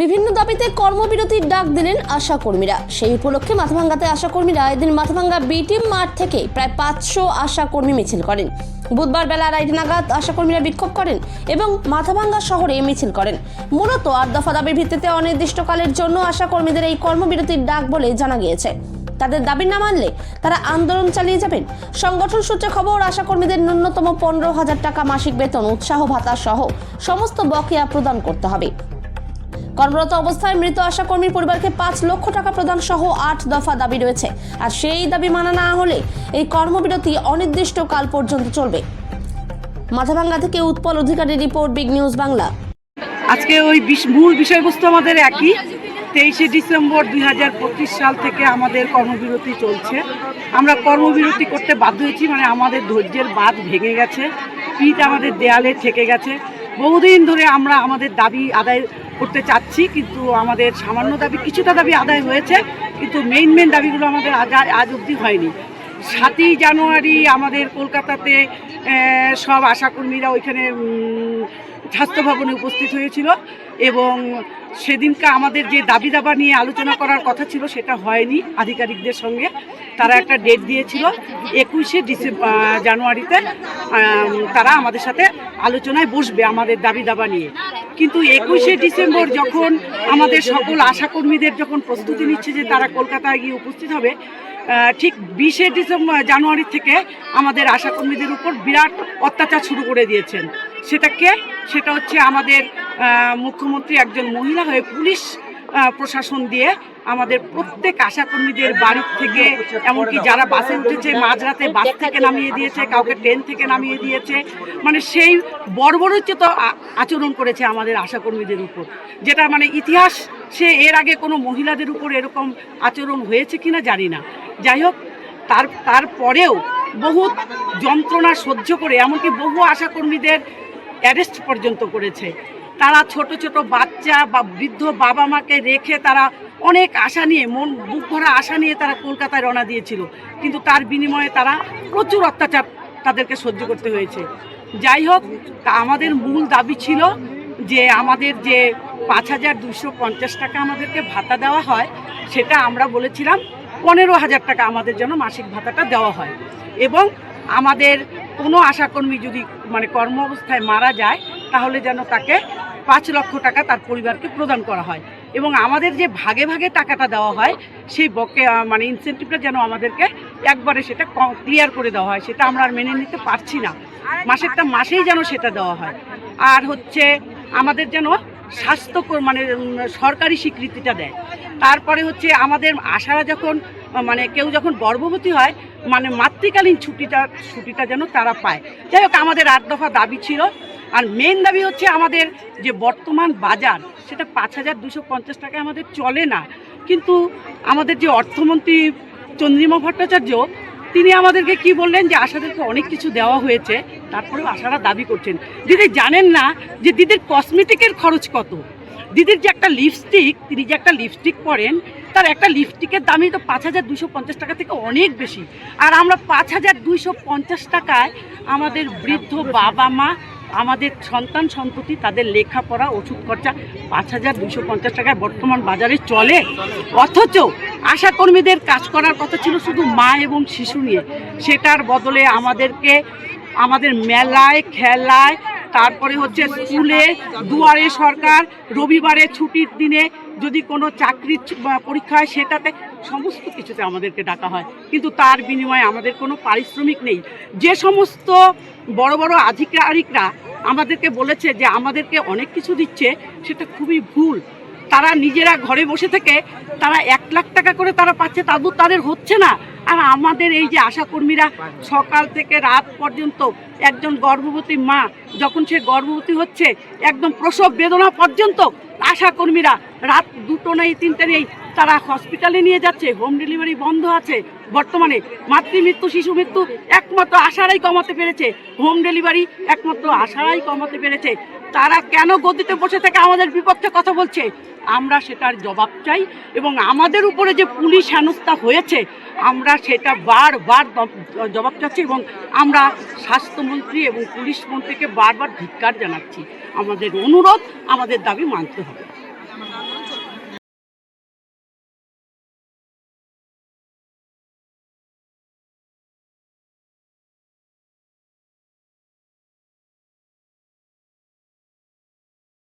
বিভিন্ন দাবিতে কর্মবিরতির ডাক দিলেন আশাকর্মীরা। সেই উপলক্ষে মাথাভাঙ্গাতে আশাকর্মীরা এদিন মাথাভাঙ্গা বিটিএম মাঠ থেকে প্রায় 500 আশাকর্মী মিছিল করেন। বুধবার বেলা 2:30 নাগাদ আশাকর্মীরা বিক্ষোভ করেন এবং মাথাভাঙ্গা শহরে মিছিল করেন। মূলত 8 দফা দাবির ভিত্তিতে অনির্দিষ্টকালের জন্য আশাকর্মীদের এই কর্মবিরতির ডাক বলে জানা গিয়েছে। তাদের দাবি না মানলে তারা আন্দোলন চালিয়ে যাবেন। সংগঠন সূত্রে খবর, আশাকর্মীদের ন্যূনতম 15,000 টাকা মাসিক বেতন, উৎসাহ ভাতা সহ সমস্ত বকেয়া প্রদান করতে হবে। কর্মরত অবস্থায় মৃত আশাকর্মীর পরিবারকে 5 লক্ষ টাকা প্রদান সহ 8 দফা দাবি রয়েছে। আর সেই দাবি মানা না হলে এই কর্মবিরতি অনির্দিষ্টকাল পর্যন্ত চলবে। মাথাভাঙ্গা থেকে উৎপল অধিকারীর রিপোর্ট, বিগ নিউজ বাংলা। আজকে ওই মূল বিষয়বস্তু আমাদের একই। 23শে ডিসেম্বর 2025 সাল থেকে আমাদের কর্মবিরতি চলছে। আমরা কর্মবিরতি করতে বাধ্য হয়েছি, মানে আমাদের ধৈর্যের বাঁধ ভেঙে গেছে, পিঠ আমাদের দেয়ালে ঠেকে গেছে। বহুদিন ধরে আমরা আমাদের দাবি আদায় করতে চাচ্ছি, কিন্তু আমাদের সামান্য দাবি, কিছুটা দাবি আদায় হয়েছে, কিন্তু মেইন দাবিগুলো আমাদের আজ অবধি হয়নি। 7ই জানুয়ারি আমাদের কলকাতাতে সব আশাকর্মীরা ওইখানে স্বাস্থ্য ভবনে উপস্থিত হয়েছিল এবং সেদিনকে আমাদের যে দাবি দাবা নিয়ে আলোচনা করার কথা ছিল সেটা হয়নি। আধিকারিকদের সঙ্গে তারা একটা ডেট দিয়েছিল 21শে জানুয়ারিতে তারা আমাদের সাথে আলোচনায় বসবে আমাদের দাবি দাবা নিয়ে। কিন্তু 21শে ডিসেম্বর যখন আমাদের সকল আশাকর্মীদের যখন প্রস্তুতি নিচ্ছে যে তারা কলকাতায় গিয়ে উপস্থিত হবে, ঠিক 20শে জানুয়ারি থেকে আমাদের আশাকর্মীদের উপর বিরাট অত্যাচার শুরু করে দিয়েছেন। সেটা হচ্ছে আমাদের মুখ্যমন্ত্রী একজন মহিলা হয়ে পুলিশ প্রশাসন দিয়ে আমাদের প্রত্যেক আশাকর্মীদের বাড়ির থেকে, এমনকি যারা বাসে উঠেছে মাঝরাতে বাস থেকে নামিয়ে দিয়েছে, কাউকে ট্রেন থেকে নামিয়ে দিয়েছে। মানে সেই বর্বরোচিত আচরণ করেছে আমাদের আশাকর্মীদের উপর, যেটা মানে ইতিহাস সে এর আগে কোনো মহিলাদের উপর এরকম আচরণ হয়েছে কিনা জানি না। যাই হোক, তারপরেও বহু যন্ত্রণা সহ্য করে এমনকি বহু আশাকর্মীদের অ্যারেস্ট পর্যন্ত করেছে। তারা ছোট ছোট বাচ্চা বা বৃদ্ধ বাবা মাকে রেখে তারা অনেক আশা নিয়ে, বুক ভরা আশা নিয়ে তারা কলকাতায় রওনা দিয়েছিল, কিন্তু তার বিনিময়ে তারা প্রচুর অত্যাচার তাদেরকে সহ্য করতে হয়েছে। যাই হোক, আমাদের মূল দাবি ছিল যে আমাদের যে 5,250 টাকা আমাদেরকে ভাতা দেওয়া হয়, সেটা আমরা বলেছিলাম 15,000 টাকা আমাদের যেন মাসিক ভাতাটা দেওয়া হয়, এবং আমাদের কোনো আশাকর্মী যদি মানে কর্ম অবস্থায় মারা যায় তাহলে যেন তাকে 5 লক্ষ টাকা তার পরিবারকে প্রদান করা হয়, এবং আমাদের যে ভাগে ভাগে টাকাটা দেওয়া হয় সেই মানে ইনসেন্টিভটা যেন আমাদেরকে একবারে সেটা ক্লিয়ার করে দেওয়া হয়। সেটা আমরা আর মেনে নিতে পারছি না। মাসেরটা মাসেই যেন সেটা দেওয়া হয়। আর হচ্ছে আমাদের যেন স্বাস্থ্য মানে সরকারি স্বীকৃতিটা দেয়। তারপরে হচ্ছে আমাদের আশারা যখন মানে কেউ যখন গর্ভবতী হয়, মানে মাতৃকালীন ছুটিটা যেন তারা পায়। যাই হোক, আমাদের 8 দফা দাবি ছিল। আর মেন দাবি হচ্ছে আমাদের যে বর্তমান বাজার, সেটা 5,250 টাকায় আমাদের চলে না। কিন্তু আমাদের যে অর্থমন্ত্রী চন্দ্রিমা ভট্টাচার্য, তিনি আমাদেরকে কি বললেন যে আশাদেরকে অনেক কিছু দেওয়া হয়েছে, তারপরেও আশারা দাবি করছেন। দিদি জানেন না যে দিদির কসমেটিকের খরচ কত? দিদির যে একটা লিপস্টিক, তিনি যে একটা লিপস্টিক পরেন, তার একটা লিপস্টিকের দামই তো 5,250 টাকা থেকে অনেক বেশি। আর আমরা 5,250 টাকায় আমাদের বৃদ্ধ বাবা মা, আমাদের সন্তান সন্ততি, তাদের লেখাপড়া, ওষুধ খরচা 5,250 টাকায় বর্তমান বাজারে চলে। অথচ আশাকর্মীদের কাজ করার কথা ছিল শুধু মা এবং শিশু নিয়ে, সেটার বদলে আমাদেরকে আমাদের মেলায়, খেলায়, তারপরে হচ্ছে স্কুলে, দুয়ারে সরকার, রবিবারে ছুটির দিনে যদি কোনো চাকরির পরীক্ষা হয় সেটাতে, সমস্ত কিছুতে আমাদেরকে ডাকা হয়, কিন্তু তার বিনিময়ে আমাদের কোনো পারিশ্রমিক নেই। যে সমস্ত বড় বড় আধিকারিকরা আমাদেরকে বলেছে যে আমাদেরকে অনেক কিছু দিচ্ছে, সেটা খুবই ভুল। তারা নিজেরা ঘরে বসে থেকে তারা 1 লাখ টাকা করে তারা পাচ্ছে, তাদের হচ্ছে না। আর আমাদের এই যে আশাকর্মীরা সকাল থেকে রাত পর্যন্ত, একজন গর্ভবতী মা যখন সে গর্ভবতী হচ্ছে, একদম প্রসব বেদনা পর্যন্ত আশাকর্মীরা রাত 2টো নেই 3টে নেই তারা হসপিটালে নিয়ে যাচ্ছে। হোম ডেলিভারি বন্ধ আছে বর্তমানে। মাতৃমৃত্যু, শিশু মৃত্যু একমাত্র আশারাই কমাতে পেরেছে, হোম ডেলিভারি একমাত্র আশারাই কমাতে পেরেছে। তারা কেন গদিতে বসে থেকে আমাদের বিপক্ষে কথা বলছে? আমরা সেটার জবাব চাই, এবং আমাদের উপরে যে পুলিশ হেনস্থা হয়েছে আমরা সেটা বারবার জবাব চাচ্ছি, এবং আমরা স্বাস্থ্যমন্ত্রী এবং পুলিশ মন্ত্রীকে বারবার ধিক্কার জানাচ্ছি। আমাদের অনুরোধ, আমাদের দাবি মানতে হবে।